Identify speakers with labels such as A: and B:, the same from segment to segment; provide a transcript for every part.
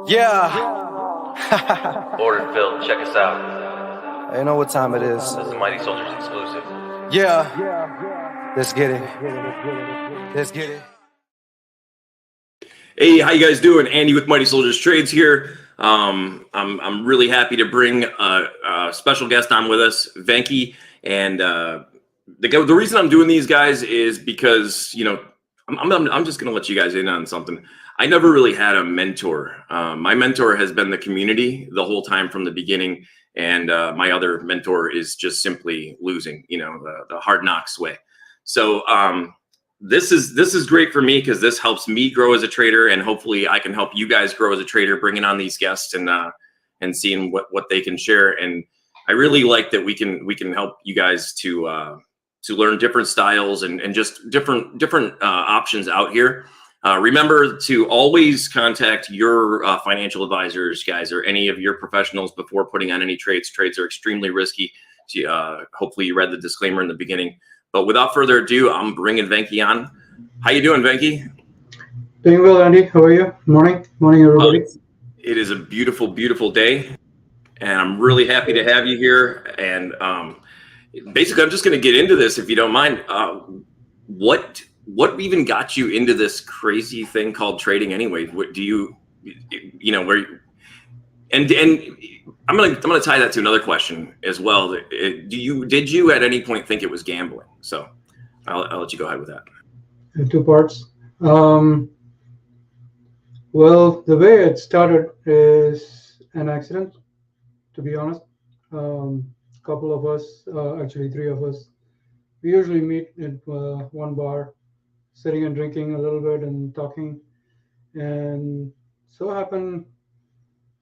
A: Yeah.
B: Order filled. Check us out.
A: You know what time it is.
B: This is the Mighty Soldiers exclusive.
A: Yeah. Let's get it. Let's get it.
C: Hey, how you guys doing? Andy with Mighty Soldiers Trades here. I'm really happy to bring a special guest on with us, Venky. And the reason I'm doing these guys is because, you know, I'm just going to let you guys in on something. I never really had a mentor. My mentor has been the community the whole time from the beginning. And my other mentor is just simply losing, you know, the hard knocks way. So this is great for me because this helps me grow as a trader, and hopefully I can help you guys grow as a trader, bringing on these guests and seeing what they can share. And I really like that we can help you guys to learn different styles and just different options out here. Remember to always contact your financial advisors, guys, or any of your professionals before putting on any trades. Trades are extremely risky. Hopefully you read the disclaimer in the beginning. But without further ado, I'm bringing Venky on. How you doing, Venky?
D: Doing well, Andy. How are you? Morning, everybody.
C: It is a beautiful, beautiful day, and I'm really happy to have you here. And basically, I'm just going to get into this, if you don't mind. What even got you into this crazy thing called trading, anyway? What do you know where? And I'm gonna tie that to another question as well. Did you at any point think it was gambling? So I'll let you go ahead with that.
D: In two parts. Well, the way it started is an accident, to be honest. A couple of us, actually 3 of us, we usually meet at one bar, sitting and drinking a little bit and talking. And so happened,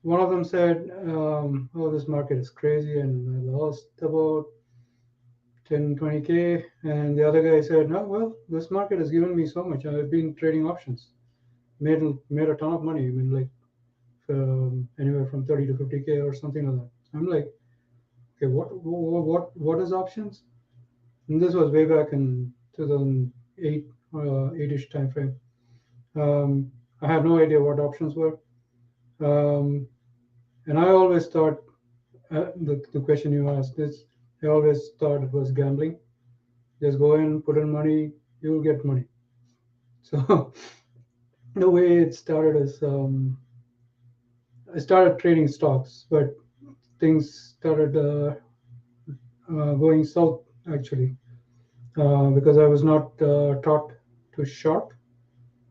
D: one of them said, oh, this market is crazy, and I lost about 10, 20K. And the other guy said, no, well, this market has given me so much. I've been trading options, made a ton of money. I mean, like anywhere from 30 to 50K or something like that. I'm like, okay, what is options? And this was way back in 2008, 8-ish time frame. I have no idea what options were. And I always thought, the question you asked is, I always thought it was gambling. Just go in, put in money, you will get money. So the way it started is, I started trading stocks, but things started going south, actually, because I was not taught to short.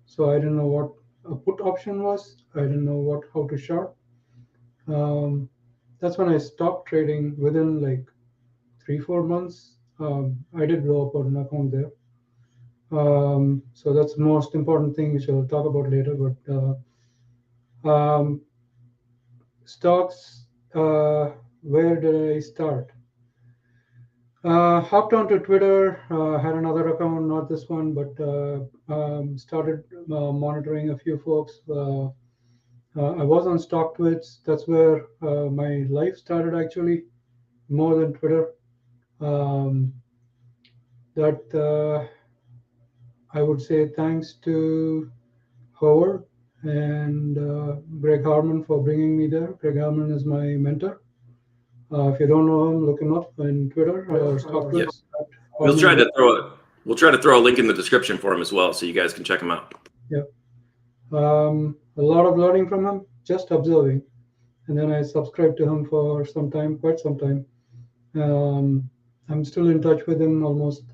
D: So I didn't know what a put option was. I didn't know how to short. That's when I stopped trading. Within like 3-4 months, I did blow up an account there. So that's the most important thing, which I'll talk about later. But stocks, where did I start? Hopped onto Twitter, had another account, not this one, but started monitoring a few folks. I was on StockTwits. That's where my life started, actually, more than Twitter. That I would say thanks to Howard and Greg Harmon for bringing me there. Greg Harmon is my mentor. If you don't know him, look him up on Twitter or StockTwits.
C: We'll try to throw a link in the description for him as well, so you guys can check him out.
D: Yeah. A lot of learning from him, just observing. And then I subscribed to him for some time, quite some time. I'm still in touch with him, almost.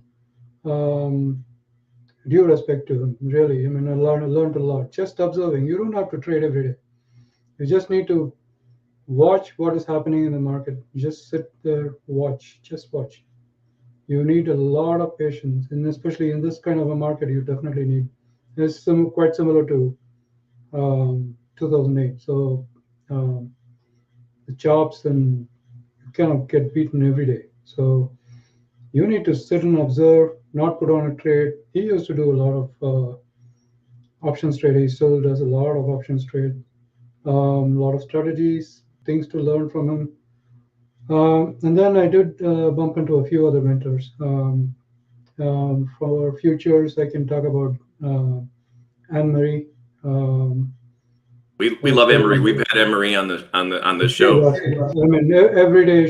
D: Due respect to him, really. I mean, I learned a lot. Just observing. You don't have to trade every day. You just need to watch what is happening in the market. Just sit there, just watch. You need a lot of patience, and especially in this kind of a market, you definitely need. It's quite similar to 2008. So the chops, and you kind of get beaten every day. So you need to sit and observe, not put on a trade. He used to do a lot of options trade. He still does a lot of options trade. A lot of strategies, things to learn from him. And then I did bump into a few other mentors. For futures, I can talk about Anne-Marie.
C: We love Emery. We've had Emery on the show.
D: I mean, every day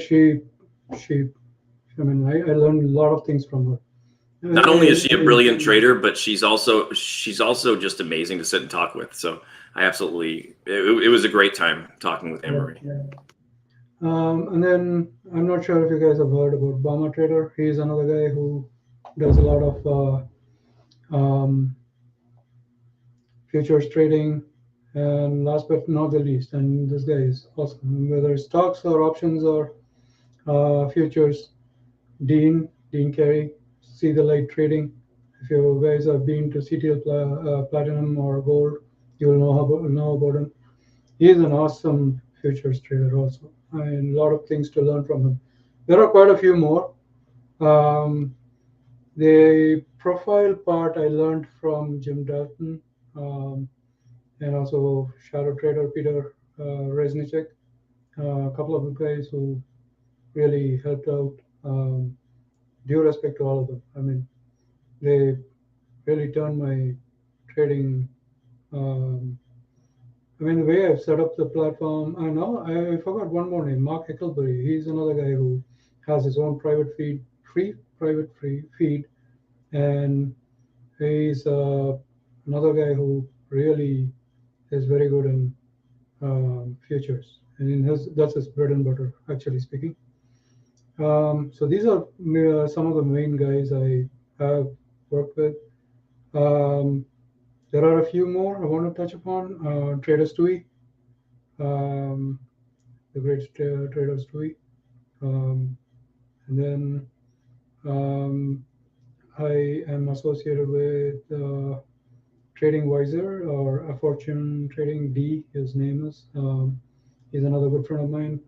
D: I mean, I learned a lot of things from her.
C: Not only is she a brilliant trader, but she's also just amazing to sit and talk with. So I absolutely, it was a great time talking with Emery.
D: Yeah. And then I'm not sure if you guys have heard about Bama Trader. He's another guy who does a lot of futures trading. And last but not the least, and this guy is awesome, whether it's stocks or options or futures, Dean Carey, See the Light Trading. If you guys have been to CTL Platinum or Gold, you will know about him. He is an awesome futures trader also, and a lot of things to learn from him. There are quite a few more. The profile part I learned from Jim Dalton, and also shadow trader Peter Reznicek, a couple of the guys who really helped out. Due respect to all of them. I mean, they really turned my trading. I mean, the way I've set up the platform. I know I forgot one more name, Mark Hickelberry. He's another guy who has his own private feed, free feed, and he's another guy who really is very good in futures, and that's his bread and butter, actually speaking. So these are some of the main guys I have worked with. There are a few more I want to touch upon. TradeSpider, the great TradeSpider, and then I am associated with Trading Wiser or A Fortune Trading D. His name is. He's another good friend of mine.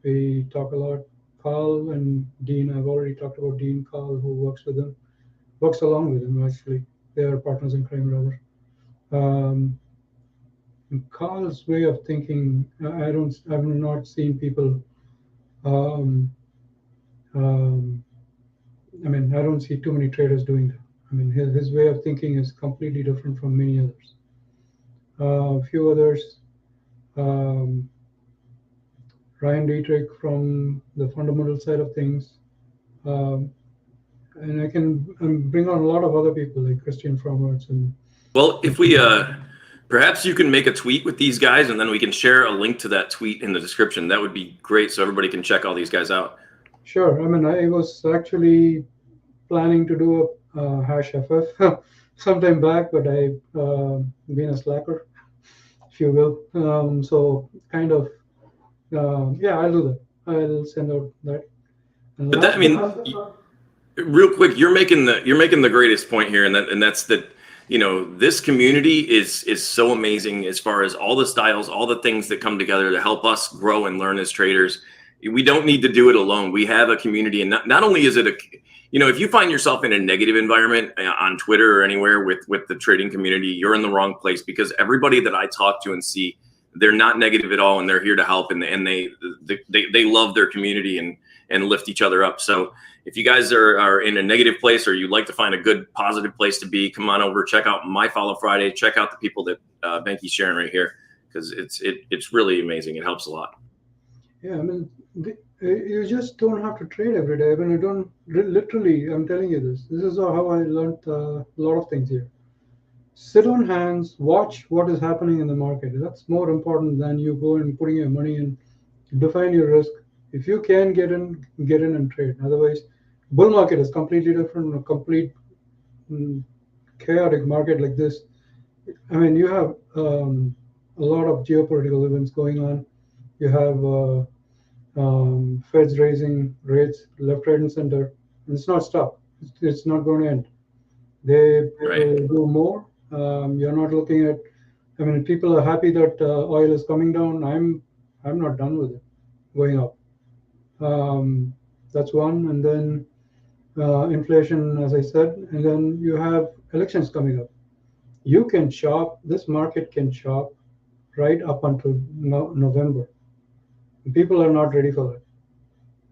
D: We talk a lot. Carl and Dean, I've already talked about Dean. Carl, who works along with him actually. They are partners in crime rather. Carl's way of thinking, I've not seen people. I mean, I don't see too many traders doing that. I mean, his way of thinking is completely different from many others. A few others. Ryan Dietrich from the fundamental side of things. And I can bring on a lot of other people like Christian Frommertz.
C: Well, if we perhaps you can make a tweet with these guys, and then we can share a link to that tweet in the description. That would be great, so everybody can check all these guys out. Sure.
D: I mean, I was actually planning to do a hash FF sometime back, but I've been a slacker, if you will. So kind of, yeah, I'll do that. I'll send out that. And
C: but that, I mean, real quick, you're making the greatest point here, and that's that. You know, this community is so amazing as far as all the styles, all the things that come together to help us grow and learn as traders. We don't need to do it alone. We have a community, and not only is it a, you know, if you find yourself in a negative environment on Twitter or anywhere with the trading community, you're in the wrong place, because everybody that I talk to and see, they're not negative at all, and they're here to help, and they love their community and lift each other up. So if you guys are in a negative place, or you'd like to find a good positive place to be, come on over, check out My Follow Friday, check out the people that Venky's sharing right here, because it's really amazing. It helps a lot.
D: Yeah, I mean, you just don't have to trade every day. I mean, you don't literally. I'm telling you this. This is how I learned a lot of things here. Sit on hands, watch what is happening in the market. That's more important than you go and putting your money in. Define your risk. If you can get in and trade. Otherwise, bull market is completely different. A complete chaotic market like this. I mean, you have a lot of geopolitical events going on. You have Feds raising rates left, right, and center, and it's not stopped. It's not going to end. They will do more. You're not looking at. I mean, people are happy that oil is coming down. I'm not done with it going up. That's one, and then inflation, as I said, and then you have elections coming up. You can shop. This market can shop right up until November. People are not ready for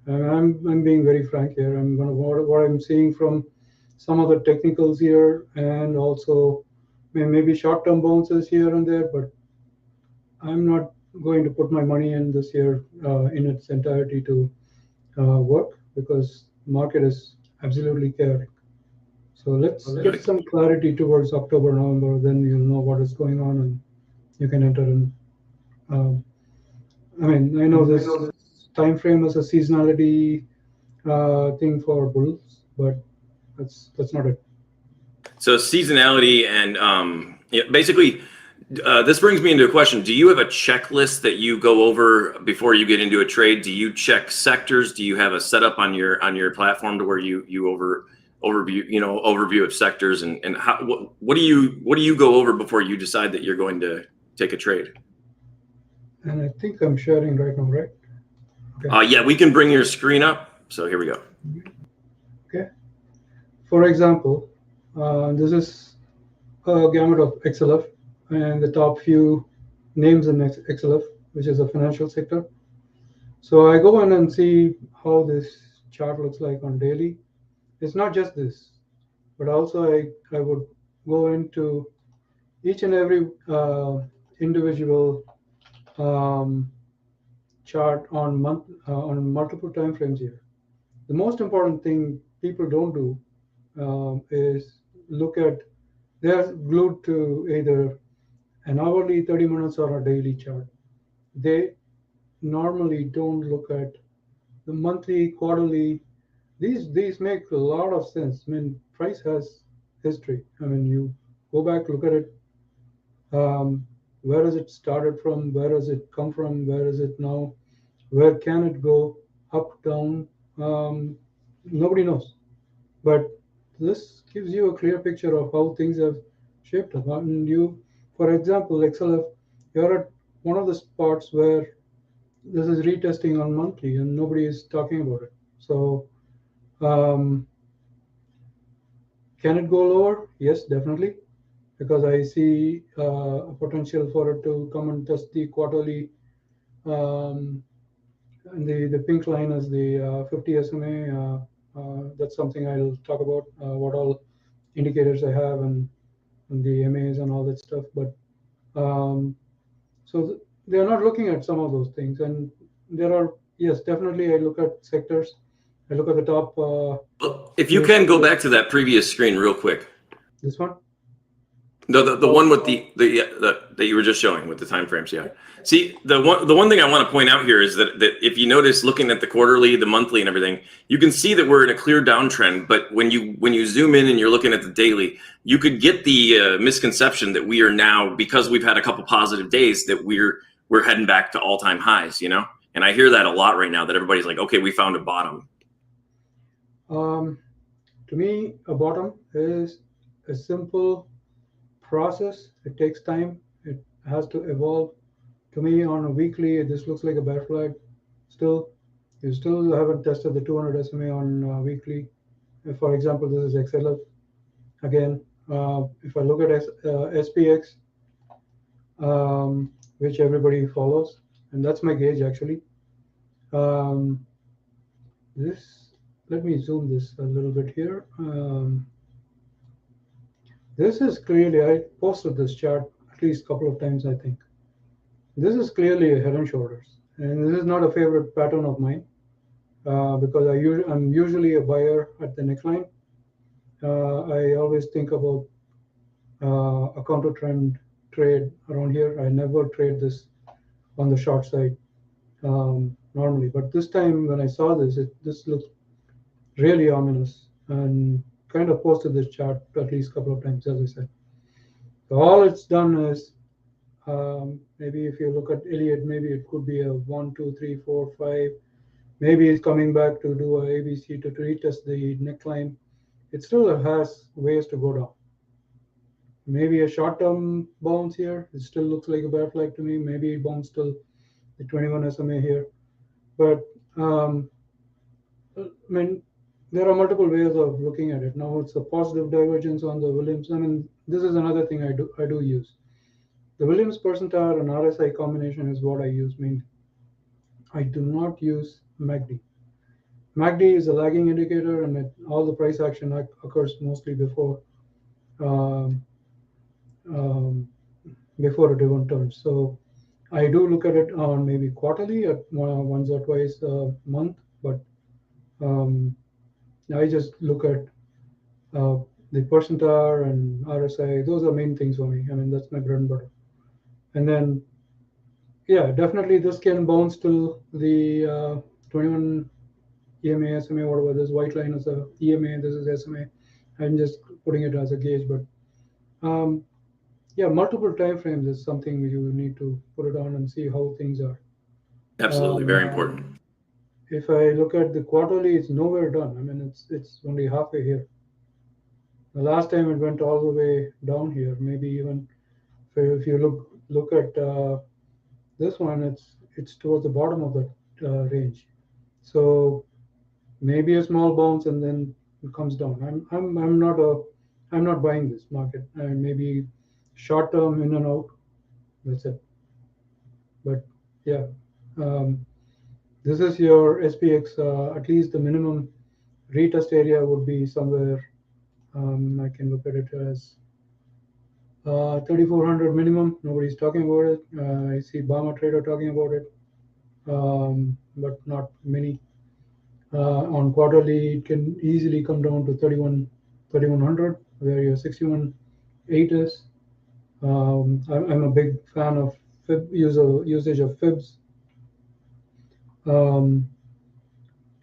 D: that. And I'm being very frank here. I'm going to what I'm seeing from some of the technicals here, and also maybe short-term bounces here and there, but I'm not going to put my money in this year in its entirety to work, because market is absolutely chaotic. So let's get some clarity towards October, November. Then you'll know what is going on, and you can enter in. Um, I mean, I know this time frame is a seasonality thing for bulls, but that's not it.
C: So seasonality and basically, this brings me into a question. Do you have a checklist that you go over before you get into a trade? Do you check sectors? Do you have a setup on your platform to where you overview of sectors, and how what do you go over before you decide that you're going to take a trade?
D: And I think I'm sharing right now, right?
C: Okay. Yeah, we can bring your screen up. So here we go.
D: Okay. For example, this is a gamut of XLF, and the top few names in XLF, which is a financial sector. So I go in and see how this chart looks like on daily. It's not just this, but also I would go into each and every individual chart on multiple time frames here. The most important thing people don't do is look at, they're glued to either an hourly 30 minutes or a daily chart. They normally don't look at the monthly, quarterly. These make a lot of sense. I mean, price has history. I mean, you go back, look at it. Where has it started from? Where has it come from? Where is it now? Where can it go? Up, down? Nobody knows. But this gives you a clear picture of how things have shaped up. And you, for example, XLF, you're at one of the spots where this is retesting on monthly and nobody is talking about it. So can it go lower? Yes, definitely, because I see a potential for it to come and test the quarterly. And the pink line is the 50 SMA. That's something I'll talk about, what all indicators I have, and the MAs and all that stuff. But so they're not looking at some of those things. And there are, yes, definitely I look at sectors. I look at the top.
C: If you can go back to that previous screen real quick.
D: This one?
C: The one with the that you were just showing with the time frames. Yeah. See, the one thing I want to point out here is that if you notice, looking at the quarterly, the monthly, and everything, you can see that we're in a clear downtrend. But when you zoom in and you're looking at the daily, you could get the misconception that we are now, because we've had a couple positive days, that we're heading back to all-time highs. You know, and I hear that a lot right now, that everybody's like, okay, we found a bottom.
D: To me, a bottom is a simple process. It takes time. It has to evolve. To me, on a weekly, this looks like a bear flag. Still, you still haven't tested the 200 SMA on weekly. For example, this is XLF. Again, if I look at SPX, which everybody follows, and that's my gauge actually. Let me zoom this a little bit here. This is clearly, I posted this chart at least a couple of times, I think. This is clearly a head and shoulders. And this is not a favorite pattern of mine, because I'm usually a buyer at the neckline. I always think about a counter trend trade around here. I never trade this on the short side normally. But this time when I saw this, this looks really ominous, and kind of posted this chart at least a couple of times, as I said. So all it's done is, maybe if you look at Elliott, maybe it could be a 1, 2, 3, 4, 5. Maybe it's coming back to do a ABC to retest the neckline. It still has ways to go down. Maybe a short-term bounce here. It still looks like a bear flag to me. Maybe it bounced till the 21 SMA here. But I mean, there are multiple ways of looking at it. Now it's a positive divergence on the Williams. I mean, this is another thing I do use. The Williams percentile and RSI combination is what I use mainly. I do not use MACD. MACD is a lagging indicator, and all the price action occurs mostly before before a event turns. So I do look at it on maybe quarterly, at once or twice a month, but I just look at the percentile and RSI. Those are main things for me. I mean, that's my bread and butter. And then, yeah, definitely this can bounce to the 21 EMA, SMA, whatever. This white line is a EMA, this is SMA. I'm just putting it as a gauge, but yeah, multiple time frames is something you need to put it on and see how things are.
C: Absolutely, very important.
D: If I look at the quarterly, it's nowhere done. I mean, it's only halfway here. The last time it went all the way down here, maybe even if you look at this one, it's towards the bottom of that range. So maybe a small bounce and then it comes down. I'm not buying this market. And maybe short term in and out. That's it. But yeah, this is your SPX. At least the minimum retest area would be somewhere. I can look at it as 3,400 minimum. Nobody's talking about it. I see Bama Trader talking about it, but not many. On quarterly, it can easily come down to 3,100, where your 61.8 is. I'm a big fan of usage of fibs.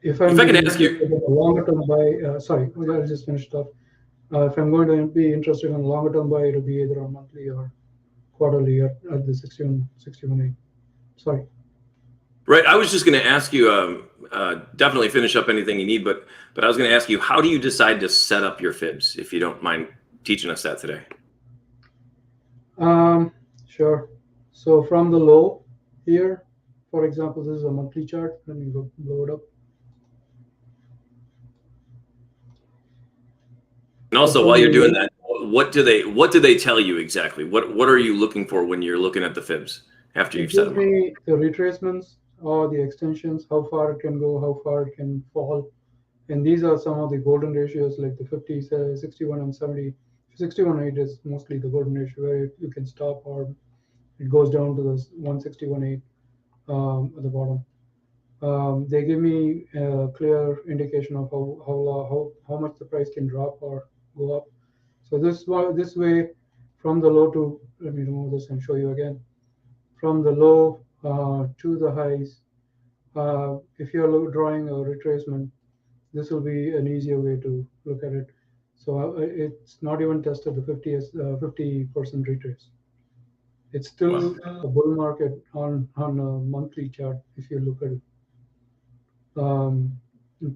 D: If I
C: can ask you
D: a longer term buy, sorry, I'll just finish it off. If I'm going to be interested in a longer term buy, it'll be either on monthly or quarterly at the 61.8. Sorry.
C: Right. I was just going to ask you, definitely finish up anything you need, but I was going to ask you, how do you decide to set up your fibs, if you don't mind teaching us that today?
D: Sure. So from the low here, for example, this is a monthly chart. Let me go blow it up.
C: And also, while you're doing that, what do they tell you exactly? What are you looking for when you're looking at the fibs after you've set them up?
D: The retracements or the extensions, how far it can go, how far it can fall. And these are some of the golden ratios, like the 50, 61, and 70. 61.8 is mostly the golden ratio where you can stop, or it goes down to the 161.8 at the bottom. They give me a clear indication of how much the price can drop or go up. So this way, from the low to, let me remove this and show you again. From the low to the highs, if you're drawing a retracement, this will be an easier way to look at it. So it's not even tested the 50% retrace. It's still a bull market on a monthly chart if you look at it.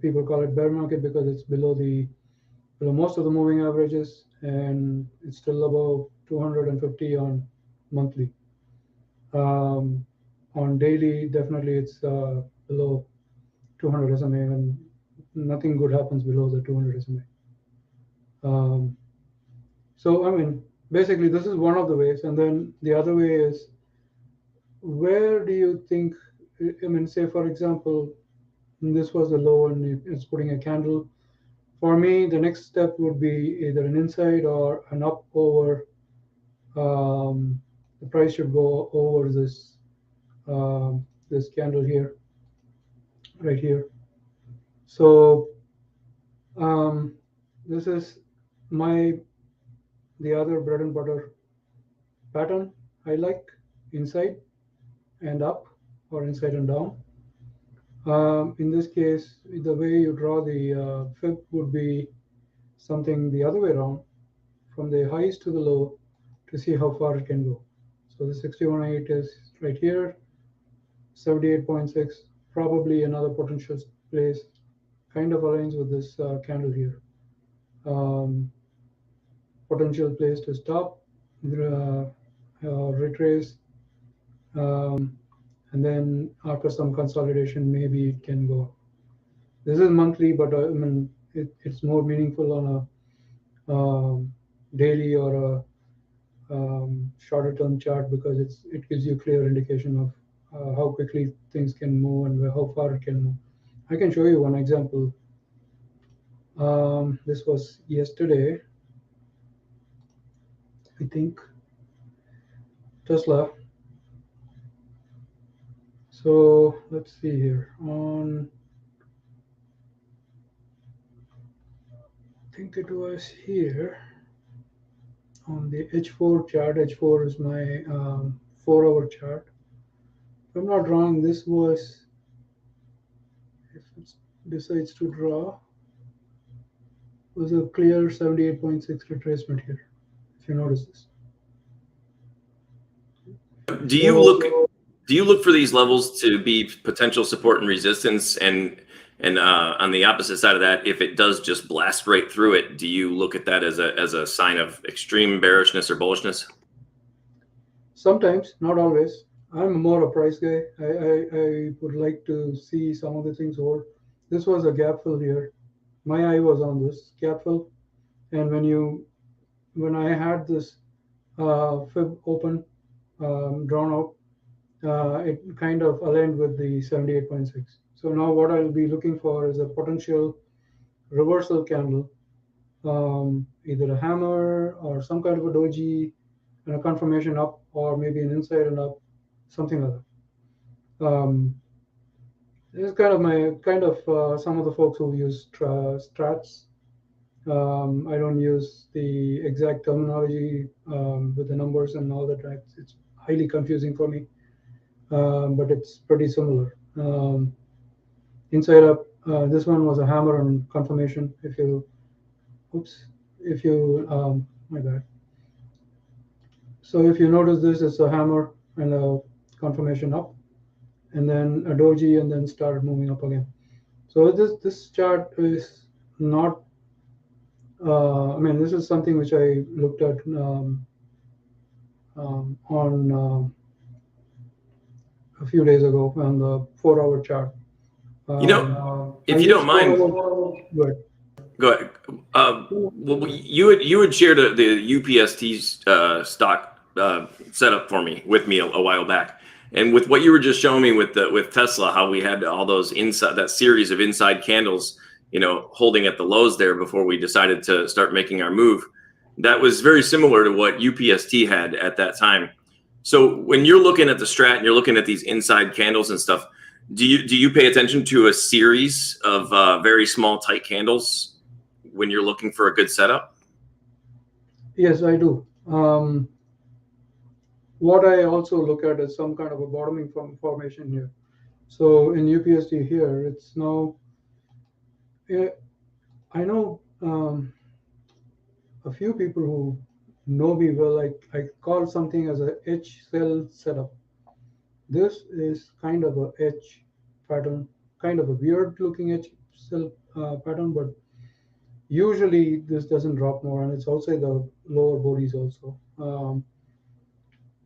D: People call it bear market because it's below most of the moving averages, and it's still above 250 on monthly. On daily, definitely it's below 200 SMA, and nothing good happens below the 200 SMA. So I mean, basically, this is one of the ways, and then the other way is, where do you think? I mean, say for example, this was the low, and it's putting a candle. For me, the next step would be either an inside or an up over. The price should go over this this candle here, right here. So this is the other bread and butter pattern I like, inside and up or inside and down. In this case, the way you draw the fib would be something the other way around, from the highs to the low, to see how far it can go. So the 61.8 is right here, 78.6, probably another potential place, kind of aligns with this candle here. Potential place to stop, retrace, and then after some consolidation, maybe it can go. This is monthly, but I mean, it's more meaningful on a daily or a shorter term chart, because it gives you a clear indication of how quickly things can move and how far it can move. I can show you one example. This was yesterday, I think. Tesla. So let's see here on, I think it was here on the H4 chart. H4 is my 4-hour chart. If I'm not wrong, this was, if it decides to draw, was a clear 78.6 retracement here, if you notice this.
C: Do you look for these levels to be potential support and resistance, and on the opposite side of that, if it does just blast right through it, do you look at that as a sign of extreme bearishness or bullishness?
D: Sometimes, not always. I'm more a price guy. I would like to see some of the things hold. This was a gap fill here. My eye was on this gap fill, and when I had this fib open, drawn out, it kind of aligned with the 78.6. So now what I'll be looking for is a potential reversal candle, either a hammer or some kind of a doji and a confirmation up, or maybe an inside and up, something like that. This is kind of some of the folks who use strats. I don't use the exact terminology with the numbers and all that. It's highly confusing for me, but it's pretty similar. Inside up, this one was a hammer and confirmation. My bad. So if you notice this, it's a hammer and a confirmation up, and then a doji, and then started moving up again. So this chart is not. I mean, this is something which I looked at on a few days ago on the 4-hour chart.
C: If you don't mind, go ahead. Well, you had shared the UPST stock setup for me a while back, and with what you were just showing me with Tesla, how we had all those that series of inside candles, holding at the lows there before we decided to start making our move. That was very similar to what UPST had at that time. So when you're looking at the strat and you're looking at these inside candles and stuff, do you pay attention to a series of very small tight candles when you're looking for a good setup?
D: Yes, I do. What I also look at is some kind of a bottoming formation here. So in UPST here, it's now, I know a few people who know me well. I call something as a H cell setup. This is kind of a H pattern, kind of a weird looking H cell pattern, but usually this doesn't drop more, and it's outside the lower bodies also.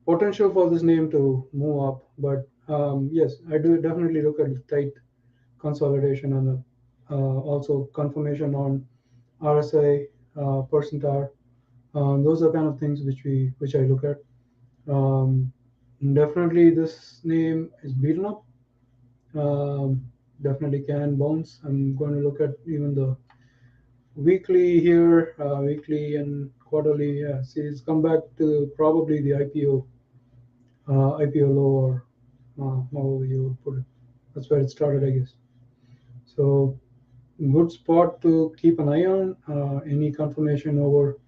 D: Potential for this name to move up, but yes, I do definitely look at tight consolidation and also confirmation on RSI, percentile. Those are kind of things which I look at. Definitely this name is beaten up. Definitely can bounce. I'm going to look at even the weekly here, weekly and quarterly. Yeah, see, it's come back to probably the IPO low, or however you would put it. That's where it started, I guess. So good spot to keep an eye on. Any confirmation over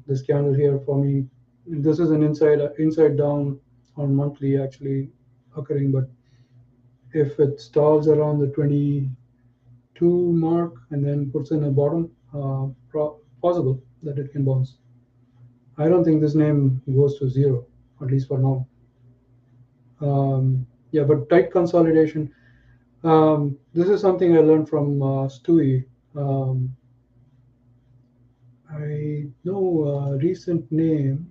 D: this candle here for me. This is an inside down on monthly actually occurring, but if it stalls around the 22 mark and then puts in a bottom, possible that it can bounce. I don't think this name goes to zero, at least for now. Yeah, but tight consolidation. This is something I learned from Stewie. I know a recent name.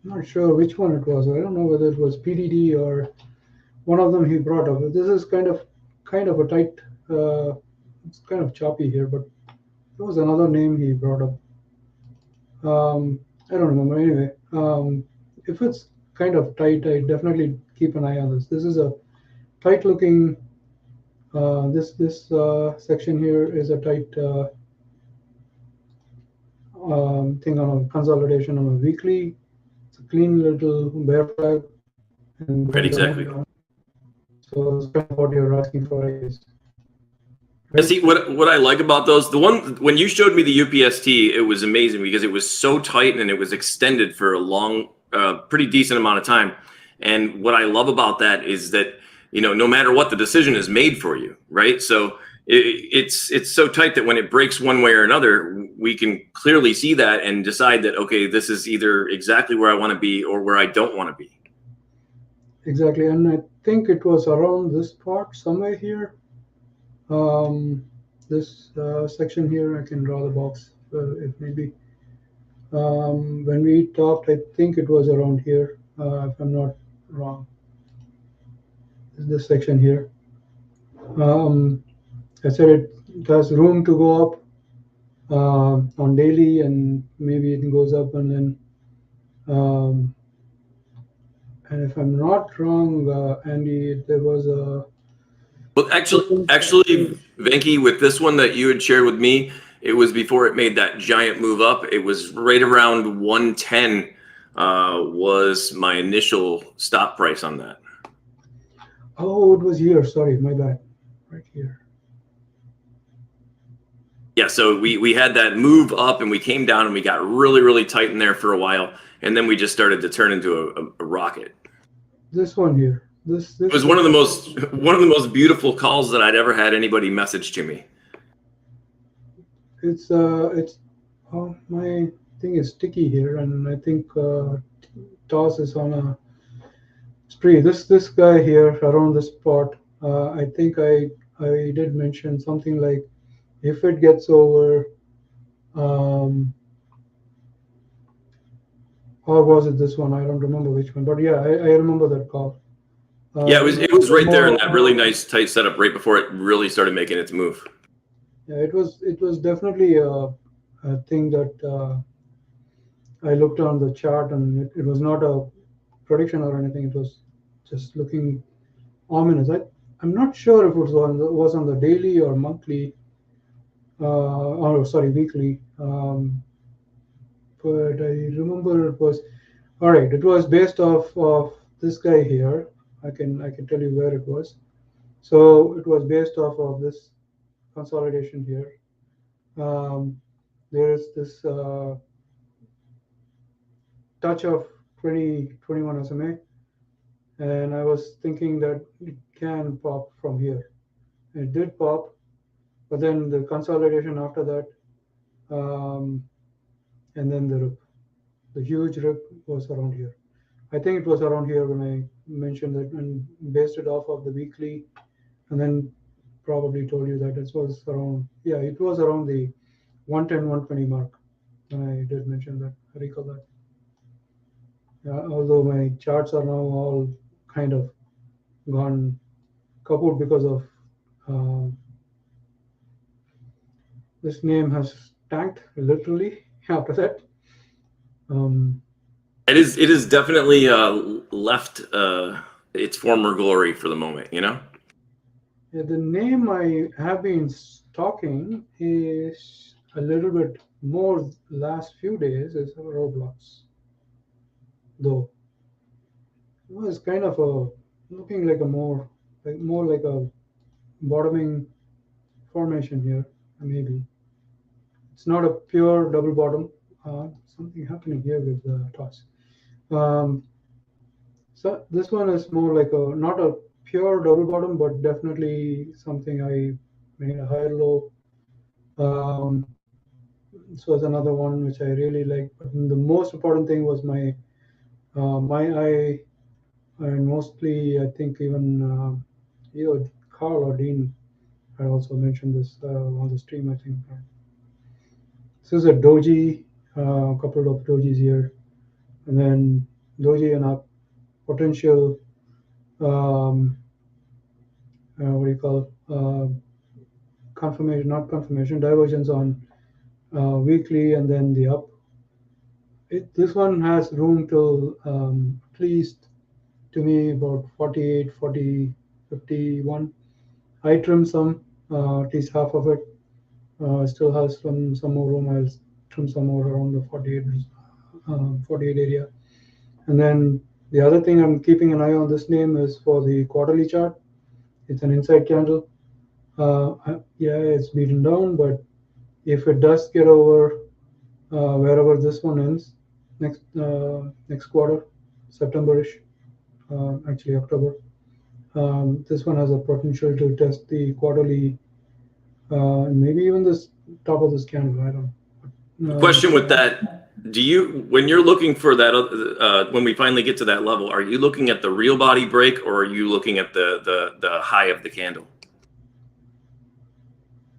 D: Not sure which one it was. I don't know whether it was PDD or one of them he brought up. This is kind of a tight. It's kind of choppy here, but there was another name he brought up. I don't remember. Anyway, if it's kind of tight, I definitely keep an eye on this. This is a tight looking. This section here is a tight thing on a consolidation on a weekly. It's a clean little bear flag And
C: Right, exactly.
D: So it's kind of what you're asking for, I guess.
C: Right? See, what I like about those, the one when you showed me the UPST, it was amazing because it was so tight and it was extended for a long, pretty decent amount of time. And what I love about that is that, no matter what, the decision is made for you, right? So it's so tight that when it breaks one way or another, we can clearly see that and decide that, okay, this is either exactly where I want to be or where I don't want to be.
D: Exactly, and I think it was around this part somewhere here. This section here, I can draw the box if maybe. When we talked, I think it was around here, if I'm not wrong. This section here. I said it has room to go up on daily, and maybe it goes up, and then and if I'm not wrong, Andy, there was a.
C: Well, actually, Venky, with this one that you had shared with me, it was before it made that giant move up. It was right around 110 was my initial stop price on that.
D: Oh, it was here. Sorry, my bad. Right here.
C: Yeah, so we had that move up and we came down and we got really, really tight in there for a while. And then we just started to turn into a rocket.
D: This one here. This
C: it was one of the most beautiful calls that I'd ever had anybody message to me.
D: It's my thing is sticky here, and I think Toss is on a spree. This guy here around the spot. I think I did mention something like if it gets over. Or was it this one? I don't remember which one, but yeah, I remember that call.
C: Yeah, it was right there in that really nice tight setup right before it really started making its move.
D: Yeah, it was definitely a thing that I looked on the chart, and it was not a prediction or anything. It was just looking ominous. I'm not sure if it was on the daily or monthly, or sorry, weekly. But I remember it was all right. It was based off of this guy here. I can tell you where it was. So it was based off of this consolidation here. There is this touch of 2021 SMA, and I was thinking that it can pop from here. It did pop, but then the consolidation after that, and then the huge rip was around here. I think it was around here when I mentioned it and based it off of the weekly, and then probably told you that it was around, yeah, it was around the 110, 120 mark. And I did mention that. I recall that. Although my charts are now all kind of gone kaput because of this name has tanked literally after that.
C: It is definitely left its former glory for the moment,
D: Yeah, the name I have been stalking is a little bit more last few days is Roblox, though. It was kind of looking like more like a bottoming formation here, maybe. It's not a pure double bottom. Something happening here with the toss. So this one is more like not a pure double bottom, but definitely something I made a higher low. This was another one which I really liked. But the most important thing was my eye, and mostly I think even either Carl or Dean had also mentioned this on the stream. I think this is a doji, a couple of dojis here, and then doji and a potential what do you call confirmation, not confirmation, divergence on weekly, and then the up. This one has room till at least to me about 48, 40, 51. I trim some, at least half of it. Still has some more room. I'll trim some more around the 48 area. And then The other thing I'm keeping an eye on this name is for the quarterly chart. It's an inside candle. Yeah, it's beaten down, but if it does get over wherever this one ends next quarter, September-ish, actually October, this one has a potential to test the quarterly, maybe even this top of this candle. I don't know.
C: Question with that: do you, when you're looking for that, when we finally get to that level, are you looking at the real body break, or are you looking at the high of the candle?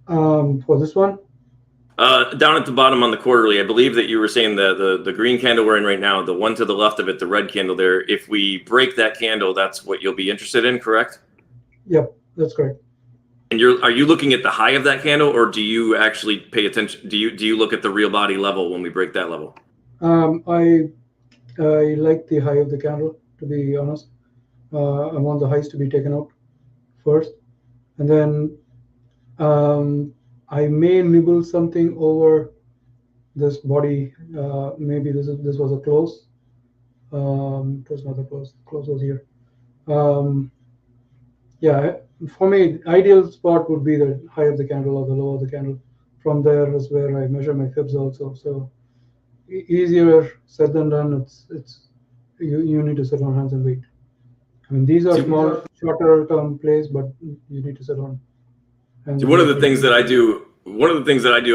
D: For this one,
C: down at the bottom on the quarterly, I believe that you were saying the green candle we're in right now, the one to the left of it, the red candle there. If we break that candle, that's what you'll be interested in, correct?
D: yep, that's correct.
C: And are you looking at the high of that candle, or do you actually pay attention? Do you look at the real body level when we break that level?
D: I like the high of the candle, to be honest. I want the highs to be taken out first, and then I may nibble something over this body. Maybe this was a close. It was not a close. Close was here. Yeah, for me, ideal spot would be the high of the candle or the low of the candle. From there is where I measure my fibs also. So easier said than done. It's you need to sit on hands and wait. I mean, these are small, shorter term plays, but you need to sit on.
C: So one of the things that I do,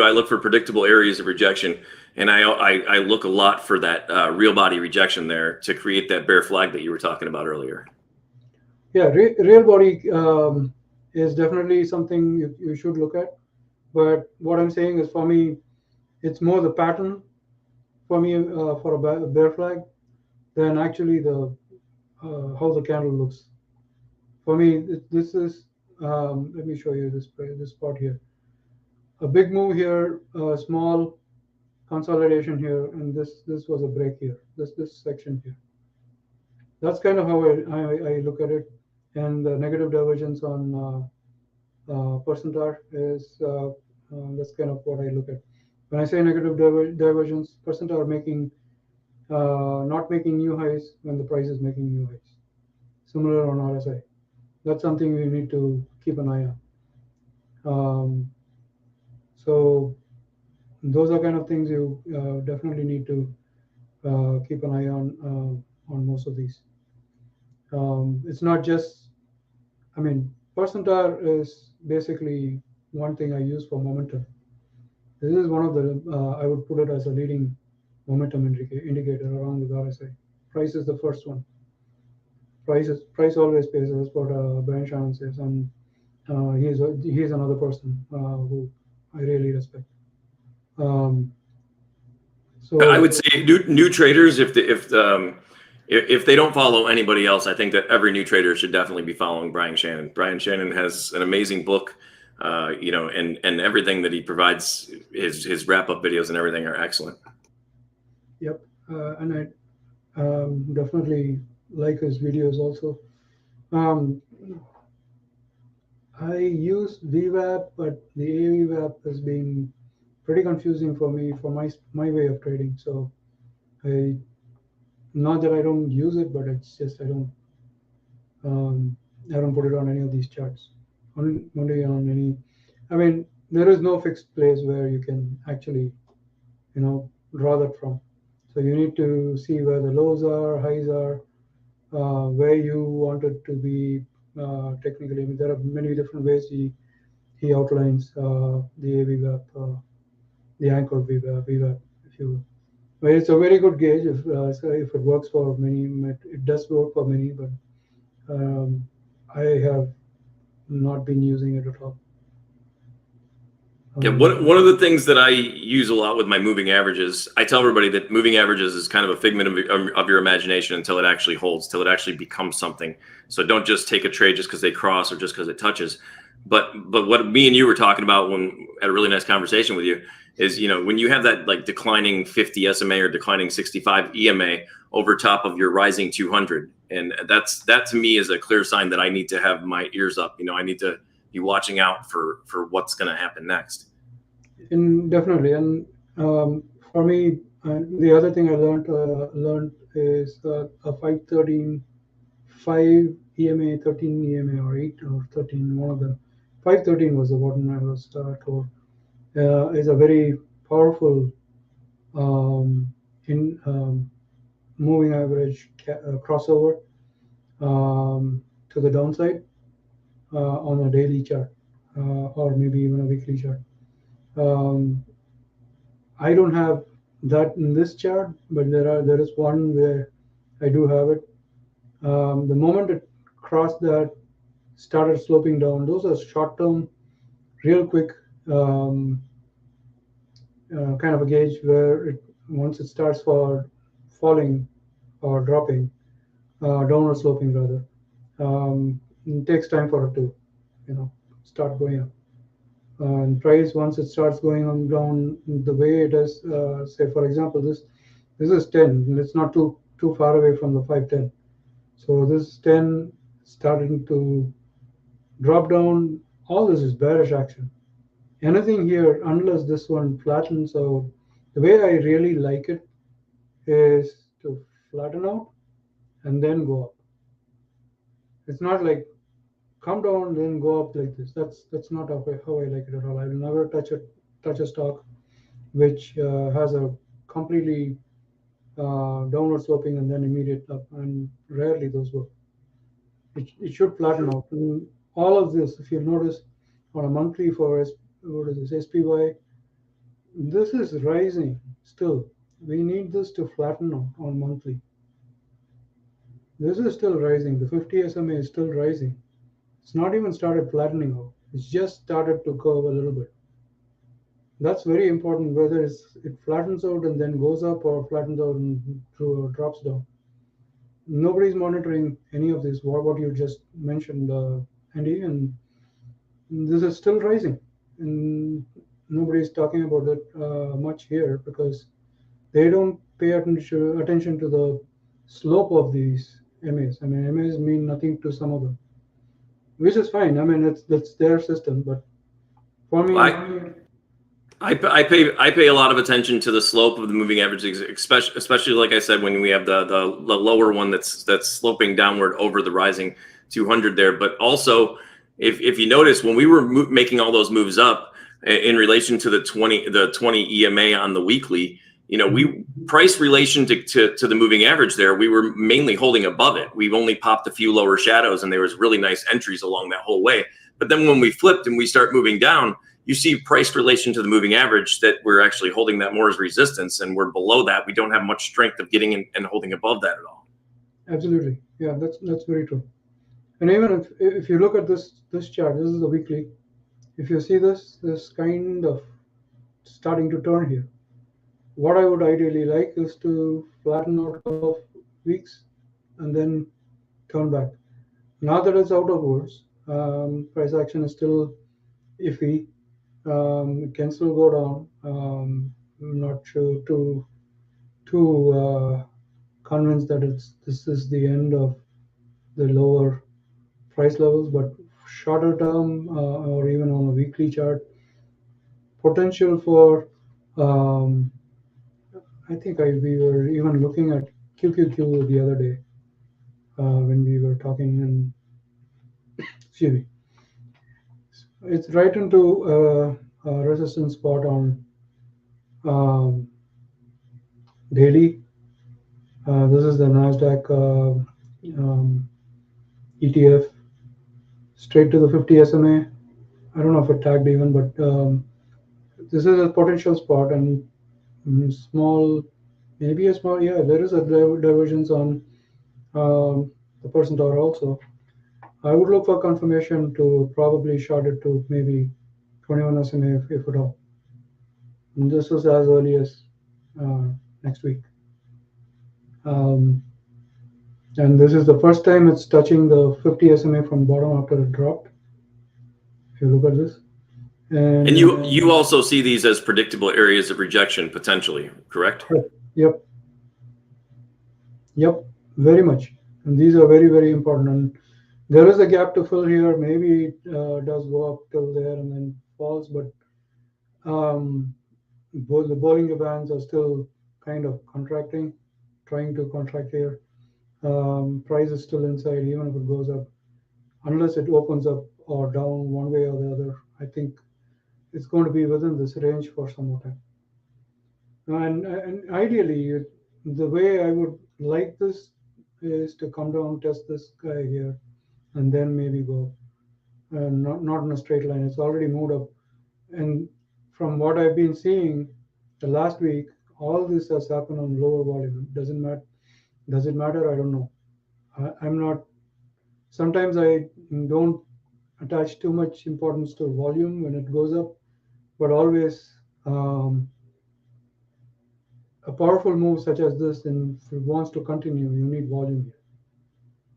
C: I look for predictable areas of rejection, and I look a lot for that real body rejection there to create that bear flag that you were talking about earlier.
D: Yeah, real body is definitely something you should look at. But what I'm saying is, for me, it's more the pattern for me for a bear flag than actually the how the candle looks. For me, this is let me show you this spot here. A big move here, small consolidation here, and this was a break here. This section here. That's kind of how I look at it. And the negative divergence on percentage is that's kind of what I look at. When I say negative divergence, percentage are making not making new highs when the price is making new highs. Similar on RSI. That's something we need to keep an eye on. So those are kind of things you definitely need to keep an eye on most of these. It's not just, I mean, percentile is basically one thing I use for momentum. This is one of the, I would put it as a leading momentum indicator along with RSI. Price is the first one. Price always pays. That's what Brian Shannon says, and he's another person who I really respect. So
C: I would say new traders, if they don't follow anybody else, I think that every new trader should definitely be following Brian Shannon. Brian Shannon has an amazing book, and everything that he provides, his wrap-up videos and everything are excellent.
D: Yep, and I definitely like his videos also. I use VWAP, but the AVWAP has been pretty confusing for me for my way of trading. So not that I don't use it, but it's just I don't put it on any of these charts. Only on any. I mean, there is no fixed place where you can actually, draw that from. So you need to see where the lows are, highs are, where you want it to be technically. I mean, there are many different ways he outlines the AVWAP, the anchor VWAP, if you will. But it's a very good gauge if it works for many. It does work for many, but I have not been using it at all.
C: Yeah, one of the things that I use a lot with my moving averages, I tell everybody that moving averages is kind of a figment of your imagination until it actually holds, till it actually becomes something. So don't just take a trade just because they cross or just because it touches. But what me and you were talking about when had a really nice conversation with you is, when you have that like declining 50 SMA or declining 65 EMA over top of your rising 200, and that to me is a clear sign that I need to have my ears up. I need to be watching out for what's going to happen next.
D: And definitely, and for me, And the other thing I learned is a 513, 5 EMA, 13 EMA, or 8 or 13, one of them. 513 was the one I was told. Is a very powerful in moving average crossover to the downside on a daily chart or maybe even a weekly chart. I don't have that in this chart, but there is one where I do have it. The moment it crossed that, started sloping down. Those are short-term, real quick kind of a gauge where once it starts falling or dropping, downward sloping rather, it takes time for it to, start going up. And price, once it starts going on down the way it is, say for example, this is 10, and it's not too far away from the 510. So this 10 starting to drop down. All this is bearish action. Anything here, unless this one flattens out, the way I really like it is to flatten out and then go up. It's not like come down then go up like this. That's not how I like it at all. I will never touch a stock which has a completely downward sloping and then immediate up, and rarely those work. It should flatten out. And all of this, if you notice, on a monthly for what is this, SPY, this is rising still. We need this to flatten out on monthly. This is still rising. The 50 SMA is still rising. It's not even started flattening out. It's just started to curve a little bit. That's very important, whether it flattens out and then goes up or flattens out and drops down. Nobody's monitoring any of this, what you just mentioned, Andy, and this is still rising. And nobody's talking about it much here because they don't pay attention to the slope of these MAs. I mean, MAs mean nothing to some of them, which is fine. I mean, that's their system. But for me,
C: I pay a lot of attention to the slope of the moving averages, especially like I said, when we have the lower one that's sloping downward over the rising 200 there. But also, if you notice, when we were making all those moves up in relation to the 20 EMA on the weekly, we price relation to the moving average there, we were mainly holding above it. We've only popped a few lower shadows, and there was really nice entries along that whole way. But then when we flipped and we start moving down, you see price relation to the moving average that we're actually holding that more as resistance, and we're below that. We don't have much strength of getting in and holding above that at all.
D: Absolutely. Yeah, that's very true. And even if you look at this chart, this is the weekly. If you see this kind of starting to turn here, what I would ideally like is to flatten out a couple of weeks and then turn back. Now that it's out of woods, price action is still iffy. It can still go down. I'm not sure too convinced that this is the end of the lower price levels, but shorter term or even on a weekly chart, potential for I think we were even looking at QQQ the other day when we were talking, and excuse me, it's right into a resistance spot on daily. This is the Nasdaq ETF, straight to the 50 SMA. I don't know if it tagged even, but this is a potential spot, and maybe a small, yeah, there is a divergence on the percentile also. I would look for confirmation to probably short it to maybe 21 SMA if at all. And this is as early as next week. And this is the first time it's touching the 50 SMA from bottom after it dropped. If you look at this.
C: And you also see these as predictable areas of rejection potentially, correct?
D: Yep. Very much. And these are very, very important. And there is a gap to fill here. Maybe it does go up till there and then falls, but the Bollinger Bands are still kind of contracting, trying to contract here. Price is still inside, even if it goes up, unless it opens up or down one way or the other. I think it's going to be within this range for some more time. And ideally, the way I would like this is to come down, test this guy here, and then maybe go. Not in a straight line. It's already moved up. And from what I've been seeing the last week, all this has happened on lower volume. Doesn't matter. Does it matter? I don't know. I'm not. Sometimes I don't attach too much importance to volume when it goes up, but always a powerful move such as this, and if it wants to continue, you need volume here.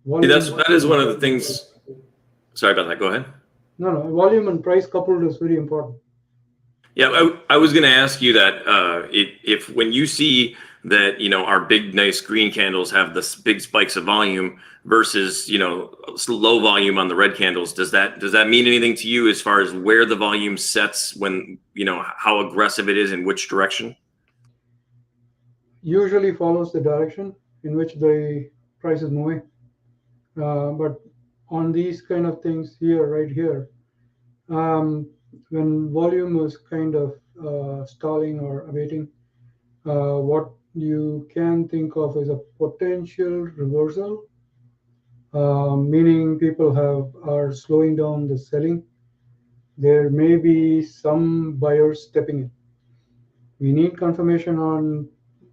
D: Volume,
C: that is one of the things. Sorry about that. Go ahead.
D: No, volume and price coupled is very important.
C: Yeah, I was going to ask you that if when you see that our big nice green candles have the big spikes of volume versus low volume on the red candles, does that mean anything to you as far as where the volume sets, when how aggressive it is in which direction?
D: Usually follows the direction in which the price is moving, but on these kind of things here, right here, when volume is kind of stalling or awaiting, what you can think of as a potential reversal, meaning people are slowing down the selling. There may be some buyers stepping in. We need confirmation on,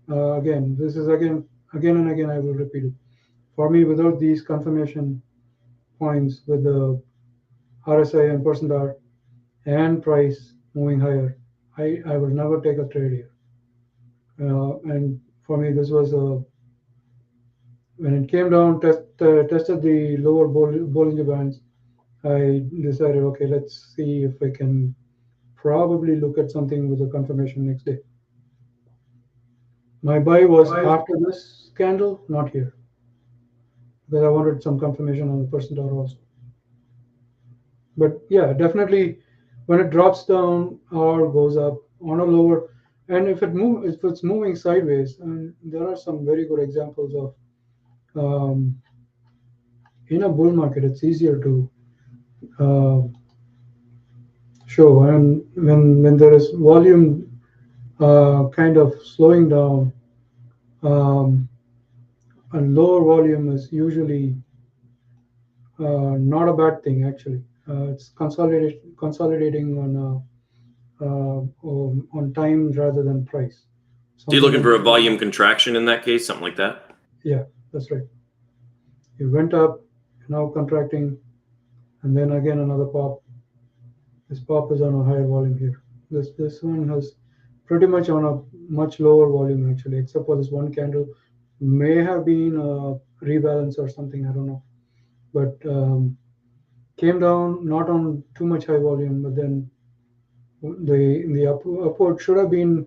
D: again, this is again and again, I will repeat it. For me, without these confirmation points with the RSI and %R and price moving higher, I will never take a trade here. And for me, this was when it came down, tested the lower Bollinger Bands, I decided, okay, let's see if I can probably look at something with a confirmation next day. My buy was after this candle, not here, because I wanted some confirmation on the %R also. But yeah, definitely when it drops down or goes up on a lower, and if it's moving sideways, and there are some very good examples of in a bull market, it's easier to show. And when there is volume kind of slowing down, a lower volume is usually not a bad thing, actually. It's consolidating on time rather than price.
C: So you're looking for a volume contraction in that case, something like that?
D: Yeah, that's right. It went up, now contracting, and then again another pop. This pop is on a higher volume here. This one has pretty much on a much lower volume, actually, except for this one candle. May have been a rebalance or something, I don't know. But came down not on too much high volume, but then the upward should have been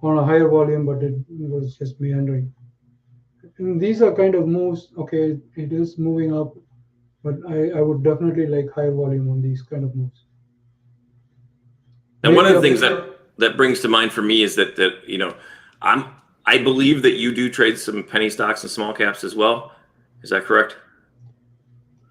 D: on a higher volume, but it was just meandering. And these are kind of moves. Okay, it is moving up, but I would definitely like higher volume on these kind of moves.
C: And one of the things that brings to mind for me is that I believe that you do trade some penny stocks and small caps as well. Is that correct?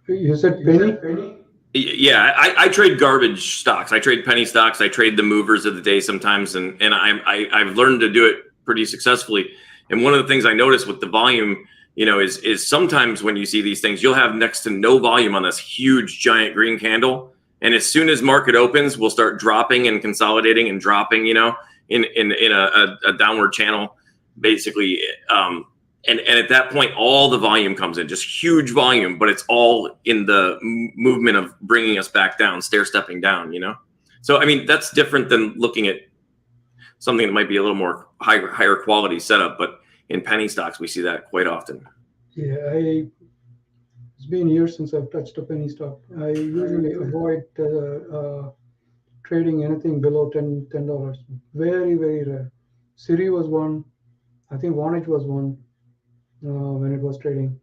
D: You said penny?
C: Yeah, I trade garbage stocks. I trade penny stocks. I trade the movers of the day sometimes, and I've learned to do it pretty successfully. And one of the things I notice with the volume, is sometimes when you see these things, you'll have next to no volume on this huge giant green candle, and as soon as market opens, we'll start dropping and consolidating and dropping, in a downward channel, basically. And at that point, all the volume comes in, just huge volume, but it's all in the movement of bringing us back down, stair-stepping down, So, I mean, that's different than looking at something that might be a little more higher quality setup, but in penny stocks, we see that quite often.
D: Yeah, it's been years since I've touched a penny stock. I usually avoid trading anything below $10. Very, very rare. Siri was one. I think Vonage was one. When it was trading,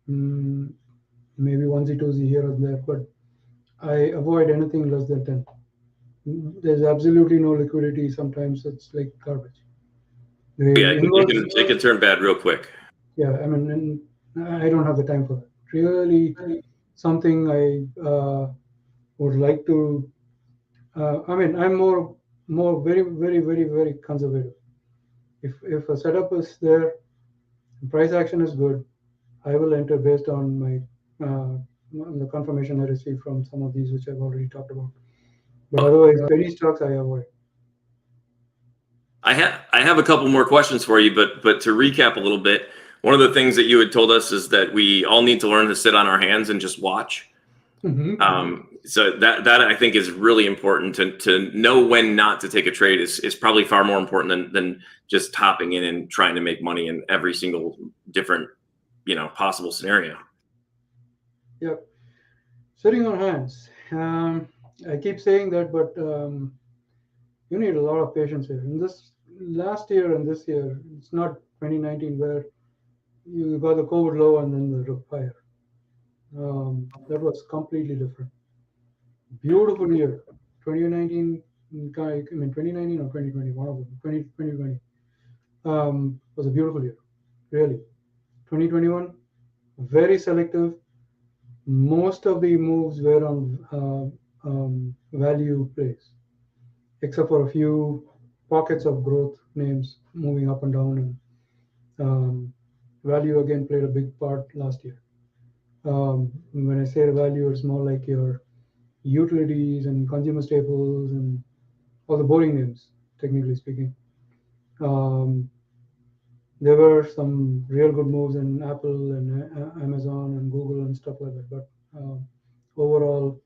D: maybe onesie twosie here or there, but I avoid anything less than 10. There's absolutely no liquidity. Sometimes it's like garbage.
C: Yeah, it can turn bad real quick.
D: Yeah, I mean, and I don't have the time for that. Really, something I would like to. I mean, I'm more very conservative. If a setup is there, price action is good, I will enter based on my the confirmation I received from some of these which I've already talked about. But otherwise, penny stocks I avoid.
C: I have a couple more questions for you, but to recap a little bit, one of the things that you had told us is that we all need to learn to sit on our hands and just watch. So that I think is really important to know when not to take a trade is probably far more important than just hopping in and trying to make money in every single different possible scenario.
D: Yep, sitting on hands. I keep saying that, but you need a lot of patience here. In this last year and this year, it's not 2019 where you got the COVID low and then the fire. That was completely different. Beautiful year, 2019. I mean 2019 or 2020, one of them. 2020 was a beautiful year, really. 2021, very selective. Most of the moves were on value plays, except for a few pockets of growth names moving up and down, and value again played a big part last year. When I say value, it's more like your utilities and consumer staples and all the boring names, technically speaking. There were some real good moves in Apple and Amazon and Google and stuff like that. But overall,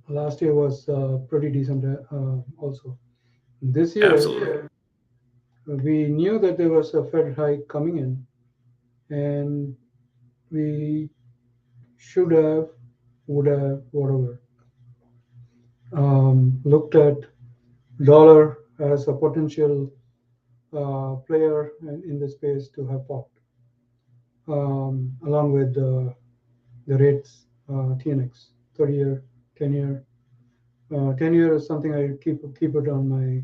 D: last year was pretty decent also. This year,
C: Absolutely.
D: We knew that there was a Fed hike coming in, and we should have, would have, whatever, looked at dollar as a potential player in the space to have popped, along with the rates, TNX, 30-year, 10-year. 10-year is something I keep it on my.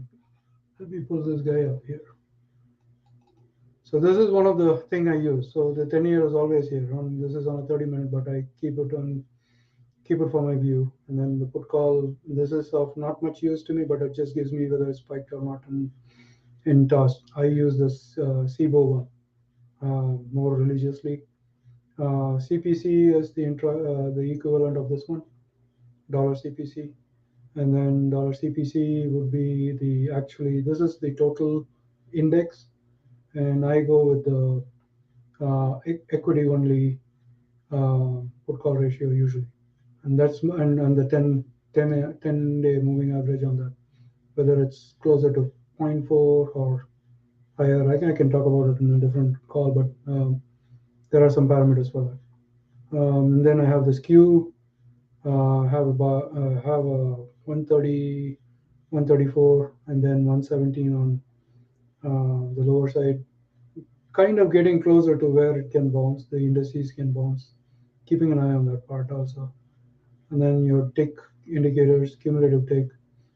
D: Let me pull this guy up here. So this is one of the thing I use. So the 10-year is always here. This is on a 30-minute, but I keep it for my view. And then the put call. This is of not much use to me, but it just gives me whether it's spiked or not in toss. I use this SIBO one more religiously. CPC is the equivalent of this one, dollar CPC, and then dollar CPC would be this is the total index, and I go with the equity only put call ratio usually, and that's and the 10-day moving average on that, whether it's closer to 0.4 or higher. I can talk about it in a different call, but there are some parameters for that. Then I have this Q, have a 130, 134, and then 117 on the lower side, kind of getting closer to where it can bounce, the indices can bounce, keeping an eye on that part also. And then your tick indicators, cumulative tick,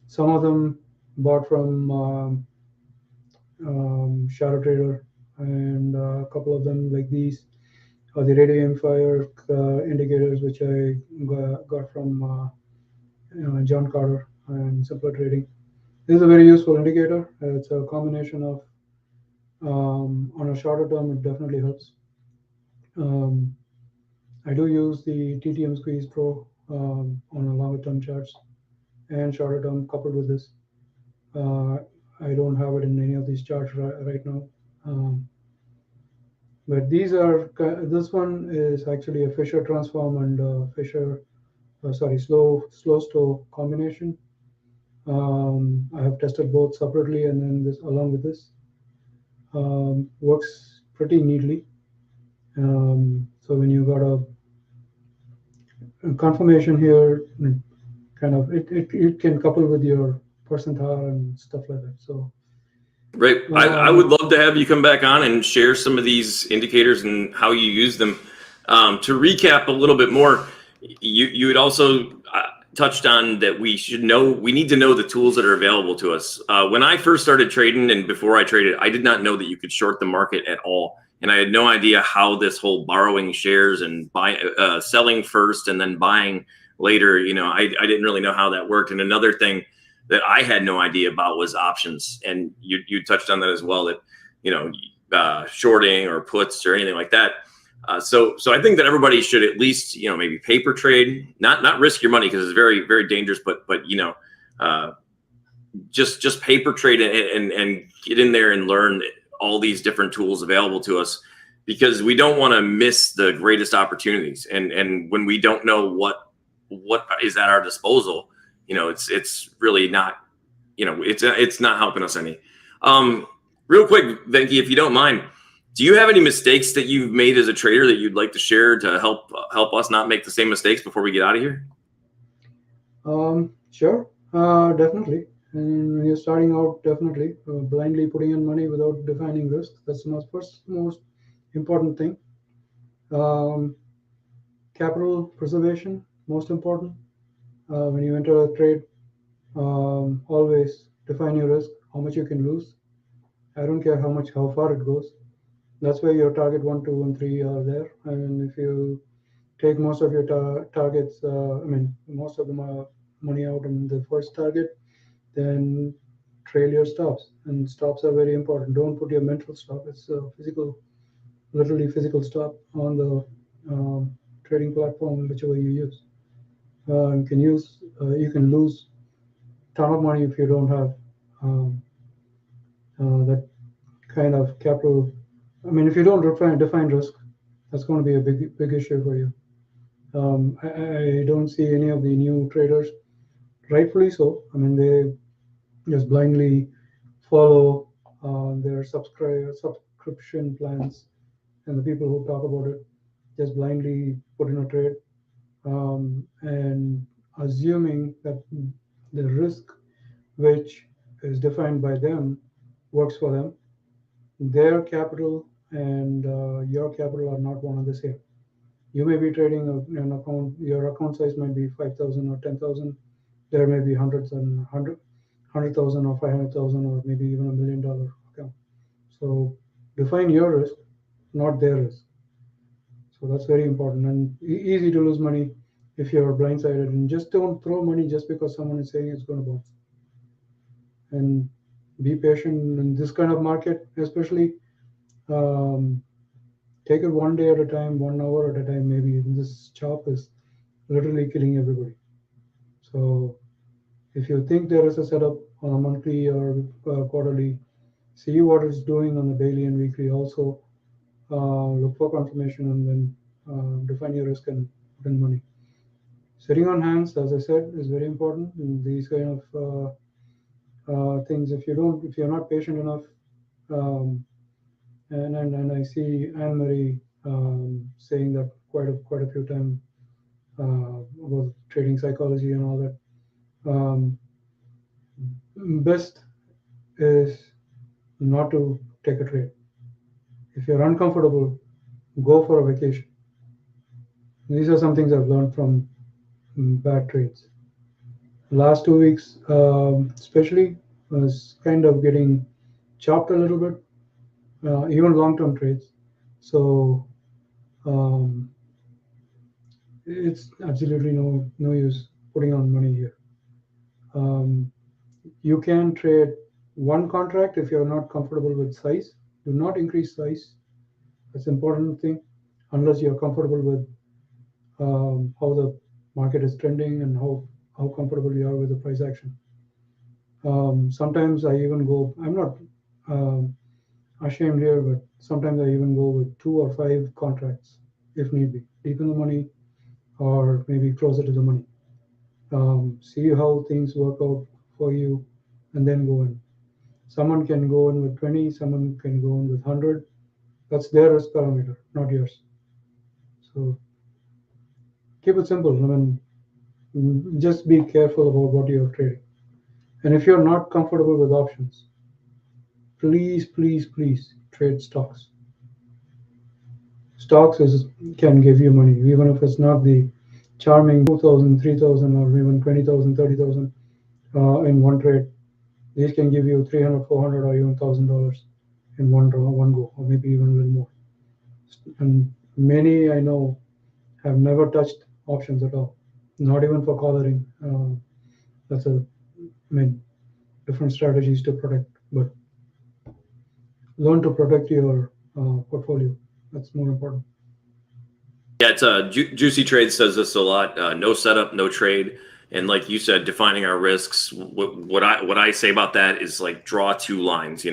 D: some of them bought from Shadow Trader, and a couple of them like these are the radio fire indicators, which I got from John Carter and Simpler Trading. This is a very useful indicator. It's a combination of on a shorter term, it definitely helps. I do use the TTM Squeeze Pro on a longer term charts and shorter term coupled with this. I don't have it in any of these charts right now. But these are, this one is actually a Fisher transform and Fisher, slow stow combination. I have tested both separately and then this along with this. Works pretty neatly. So when you got a confirmation here, kind of it can couple with your percentile and stuff like that. So
C: Right. I would love to have you come back on and share some of these indicators and how you use them. To recap a little bit more, you would also, touched on that we need to know the tools that are available to us. When I first started trading and before I traded, I did not know that you could short the market at all. And I had no idea how this whole borrowing shares and selling first and then buying later, I didn't really know how that worked. And another thing that I had no idea about was options. And you touched on that as well, that, shorting or puts or anything like that. So I think that everybody should at least, maybe paper trade, not risk your money because it's very, very dangerous, but just paper trade and get in there and learn all these different tools available to us, because we don't want to miss the greatest opportunities. And when we don't know what is at our disposal, it's really not, it's not helping us any. Real quick, Venky, if you don't mind, do you have any mistakes that you've made as a trader that you'd like to share to help us not make the same mistakes before we get out of here?
D: Sure, definitely. And when you're starting out, definitely blindly putting in money without defining risk. That's the most important thing. Capital preservation, most important. When you enter a trade, always define your risk, how much you can lose. I don't care how far it goes. That's where your target 1, 2, and 3 are there. And if you take most of your targets, most of the money out in the first target, then trail your stops. And stops are very important. Don't put your mental stop. It's a literally physical stop on the trading platform, whichever you use. You can lose a ton of money if you don't have that kind of capital. If you don't define risk, that's going to be a big issue for you. I don't see any of the new traders, rightfully so. They just blindly follow their subscription plans, and the people who talk about it just blindly put in a trade and assuming that the risk which is defined by them works for them. Their capital and your capital are not one and the same. You may be trading an account, your account size might be 5,000 or 10,000. There may be hundreds and 100,000 or 500,000 or maybe even $1 million account. So define your risk, not their risk. So that's very important, and easy to lose money if you're blindsided. And just don't throw money just because someone is saying it's going to bounce. And be patient in this kind of market, especially. Take it one day at a time, 1 hour at a time. Maybe this chop is literally killing everybody. So if you think there is a setup on a monthly or quarterly, see what it's doing on the daily and weekly. Also look for confirmation and then define your risk and put in money. Sitting on hands, as I said, is very important. And these kind of things, if you're not patient enough, and I see Anne-Marie saying that quite a few times about trading psychology and all that. Best is not to take a trade. If you're uncomfortable, go for a vacation. These are some things I've learned from bad trades. The last 2 weeks, especially, was kind of getting chopped a little bit, even long-term trades. So it's absolutely no use putting on money here. You can trade one contract if you're not comfortable with size. Do not increase size. That's an important thing, unless you're comfortable with how the market is trending and how comfortable you are with the price action. Sometimes I even go, I'm not ashamed here, but sometimes I even go with 2 or 5 contracts if need be, deep in the money or maybe closer to the money. See how things work out for you and then go in. Someone can go in with 20, someone can go in with 100. That's their risk parameter, not yours. So keep it simple. Just be careful about what you're trading. And if you're not comfortable with options, please trade stocks. Stocks can give you money, even if it's not the charming 2,000, 3,000, or even 20,000, 30,000 in one trade. These can give you 300, 400, or even $1,000 in one go, or maybe even a little more. And many I know have never touched options at all, not even for collaring. That's different strategies to protect, but learn to protect your portfolio. That's more important.
C: Yeah, it's Juicy Trade says this a lot. No setup, no trade, and like you said, defining our risks. What I say about that is like draw two lines.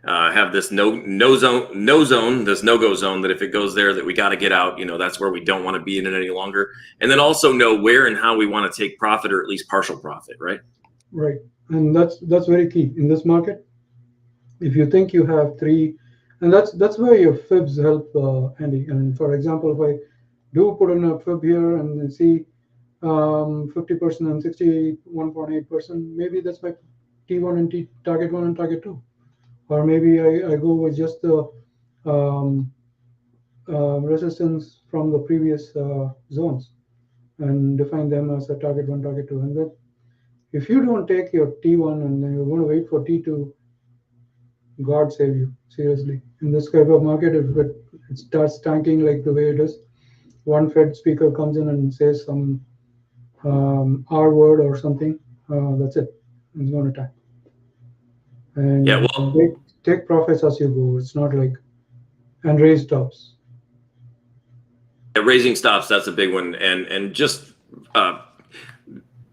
C: Have this no zone, this no go zone. That if it goes there, that we got to get out. That's where we don't want to be in it any longer. And then also know where and how we want to take profit or at least partial profit. Right.
D: Right, and that's very key in this market. If you think you have three, and that's where your fibs help, Andy. And for example, if I do put in a fib here and see 50% and 61.8%, maybe that's my T1 and target 1 and target 2. Or maybe I go with just the resistance from the previous zones and define them as a target 1, target 2. And then if you don't take your T1 and then you're going to wait for T2, God save you, seriously. In this type of market, if it starts tanking like the way it is, one Fed speaker comes in and says some R word or something, that's it. It's going to tank. And
C: Yeah, well,
D: take profits as you go. It's not like, and raise stops.
C: raising stops, that's a big one. And just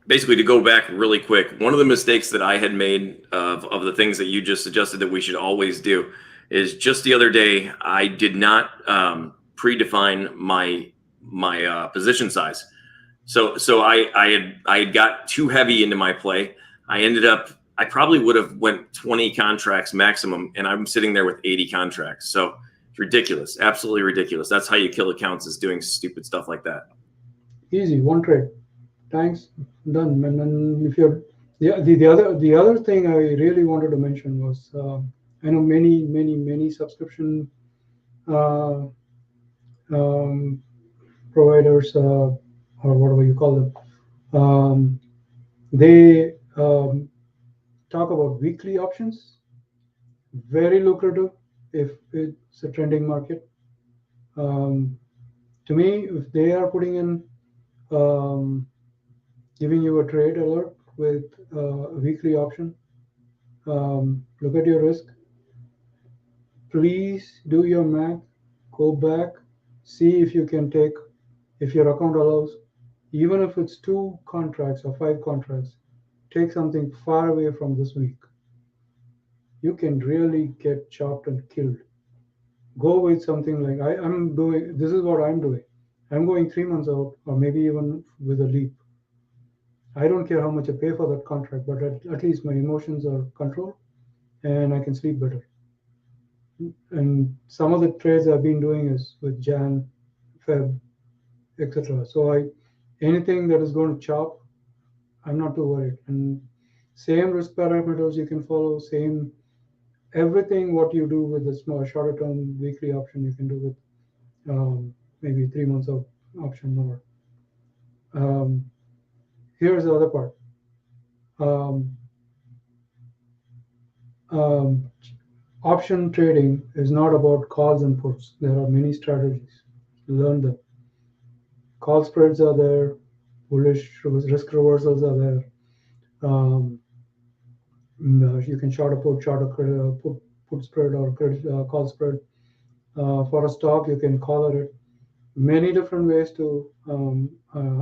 C: basically to go back really quick, one of the mistakes that I had made of the things that you just suggested that we should always do is just the other day, I did not predefine my position size. So I had got too heavy into my play. I probably would have went 20 contracts maximum, and I'm sitting there with 80 contracts. So it's ridiculous, absolutely ridiculous. That's how you kill accounts, is doing stupid stuff like that.
D: Easy, one trade. Thanks, done. And then if you're the other thing I really wanted to mention was I know many subscription providers or whatever you call them. They talk about weekly options. Very lucrative if it's a trending market. To me, if they are putting in giving you a trade alert with a weekly option, look at your risk. Please do your math, go back, see if you can take, if your account allows, even if it's 2 contracts or 5 contracts, take something far away from this week. You can really get chopped and killed. Go with something like I'm doing, this is what I'm doing. I'm going 3 months out, or maybe even with a leap. I don't care how much I pay for that contract, but at least my emotions are controlled and I can sleep better. And some of the trades I've been doing is with Jan, Feb, etc. So anything that is going to chop, I'm not too worried. And same risk parameters you can follow, same everything what you do with the small shorter term weekly option you can do with maybe 3 months of option or here's the other part. Option trading is not about calls and puts. There are many strategies. Learn them. Call spreads are there. Bullish risk reversals are there. You can short a put, short a put spread or call spread. For a stock, you can collar it. Many different ways to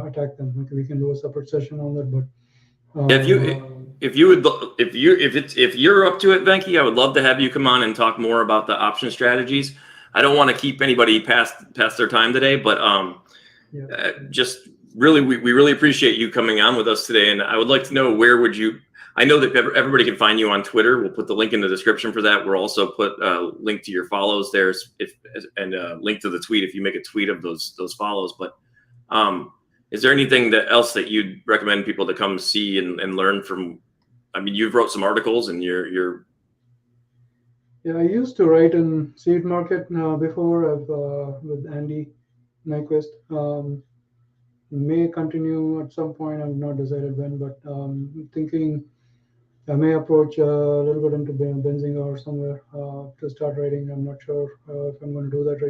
D: attack them. We can do a separate session on that, but
C: if you're up to it, Venky, I would love to have you come on and talk more about the option strategies. I don't want to keep anybody past their time today, but just really, we really appreciate you coming on with us today. And I would like to know, where would you? I know that everybody can find you on Twitter. We'll put the link in the description for that. We'll also put a link to your follows there, and a link to the tweet if you make a tweet of those follows. But is there anything else that you'd recommend people to come see and learn from? I mean, you've wrote some articles, and you're.
D: Yeah, I used to write in Seed Market before with Andy Nyquist. may continue at some point. I've not decided when, but thinking I may approach a little bit into Benzinga or somewhere to start writing. I'm not sure if I'm going to do that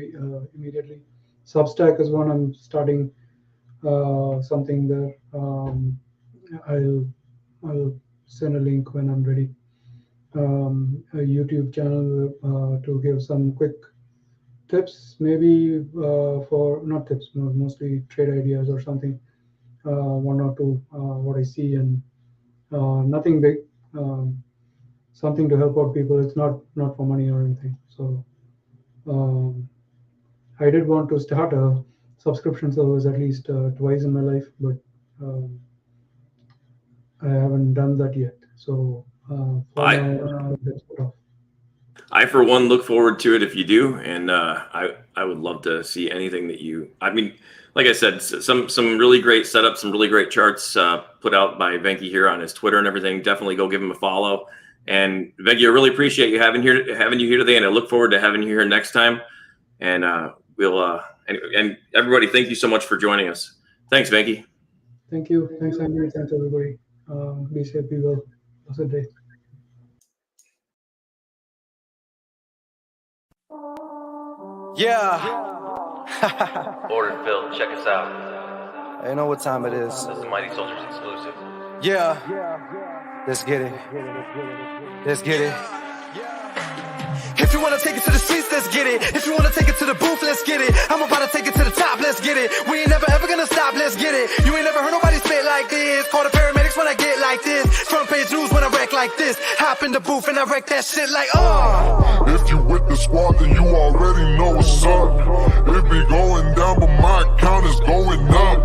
D: immediately. Substack is one I'm starting something there. I'll send a link when I'm ready. A YouTube channel to give some quick tips, maybe for not tips, mostly trade ideas or something. One or two what I see, and nothing big. Something to help out people. It's not for money or anything. So I did want to start a subscription service at least twice in my life, but I haven't done that yet. So
C: I, for one, look forward to it if you do, and I would love to see anything that you. I mean, like I said, some really great setups, some really great charts put out by Venky here on his Twitter and everything. Definitely go give him a follow. And Venky, I really appreciate you having you here today, and I look forward to having you here next time. And we'll and everybody, thank you so much for joining us. Thanks, Venky.
D: Thank you. Thanks, Andrew. Thanks, everybody. Be safe. Be well. Have a good day.
A: Yeah.
B: Ordered filled. Check us out.
A: You know what time it is.
B: This is the Mighty Soldiers exclusive.
A: Yeah. Let's get it. Let's get it. If you wanna take it to the streets, let's get it. If you wanna take it to the booth, let's get it. I'm about to take it to the top, let's get it. We ain't never ever gonna stop, let's get it. You ain't never heard nobody spit like this. Call the paramedics when I get like this. Front page news when I wreck like this. Hop in the booth and I wreck that shit like,
E: If you with the squad, then you already know what's up. It be going down, but my account is going up.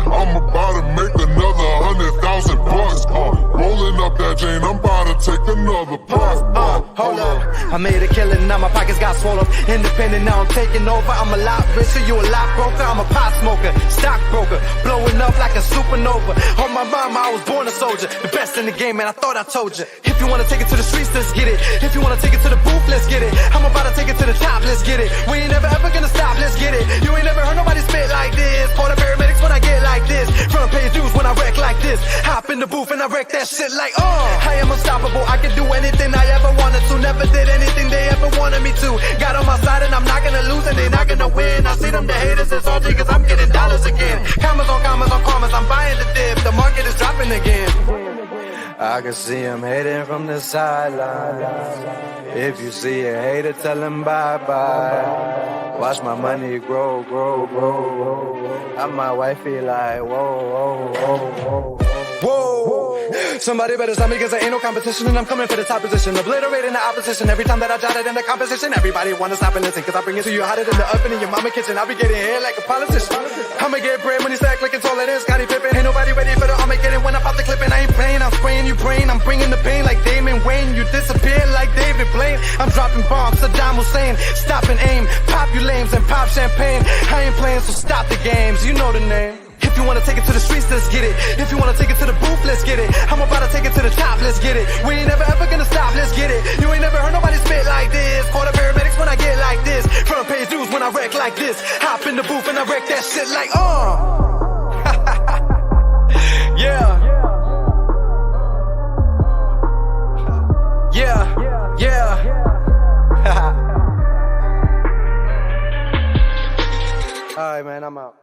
E: I'm about to make another 100,000 bucks. Rolling up that chain, I'm about to take another puff.
A: Hold up, I made a killing, now my pockets got swollen. Independent, now I'm taking over. I'm a lot richer, you a lot broker. I'm a pot smoker, stockbroker, blowing up like a supernova. On my mama, I was born a soldier, the best in the game, man. I thought I told you. If you wanna take it to the streets, let's get it. If you wanna take it to the booth, let's get it. I'm about to take it to the top, let's get it. We ain't never ever gonna stop, let's get it. You ain't never heard nobody spit like this. Call the paramedics when I get like this. Front page news when I wreck like this. Hop in the booth and I wreck that shit like, I am unstoppable, I can do anything I ever wanted to. Never did anything they ever wanted me to. Got on my side and I'm not gonna lose and they're not gonna win. I see them, the haters, it's all cause I'm getting dollars again. Commas on commas on commas, I'm buying the dip. The market is dropping again. I can see him hating from the sidelines. If you see a hater, tell him bye-bye. Watch my money grow, grow, grow, grow. And my wifey like, whoa, whoa, whoa, whoa. Whoa. Somebody better stop me cause there ain't no competition and I'm coming for the top position. Obliterating the opposition every time that I jot it in the composition. Everybody wanna stop and listen cause I bring it to you hotter than the oven in your mama kitchen. I'll be getting here like a politician. I'ma get bread when you stack looking taller than Scottie Pippen. Ain't nobody ready for the Armageddon when I pop the clip and I ain't playing. I'm spraying you brain, I'm bringing the pain like Damon Wayne. You disappear like David Blaine. I'm dropping bombs, Saddam Hussein. Stop and aim, pop you lames and pop champagne. I ain't playing so stop the games, you know the name. If you wanna take it to the streets, let's get it. If you wanna take it to the booth, let's get it. I'm about to take it to the top, let's get it. We ain't never ever gonna stop, let's get it. You ain't never heard nobody spit like this. Call the paramedics when I get like this. Front page news when I wreck like this. Hop in the booth and I wreck that shit like, Yeah. Yeah. Yeah. All right, man, I'm out.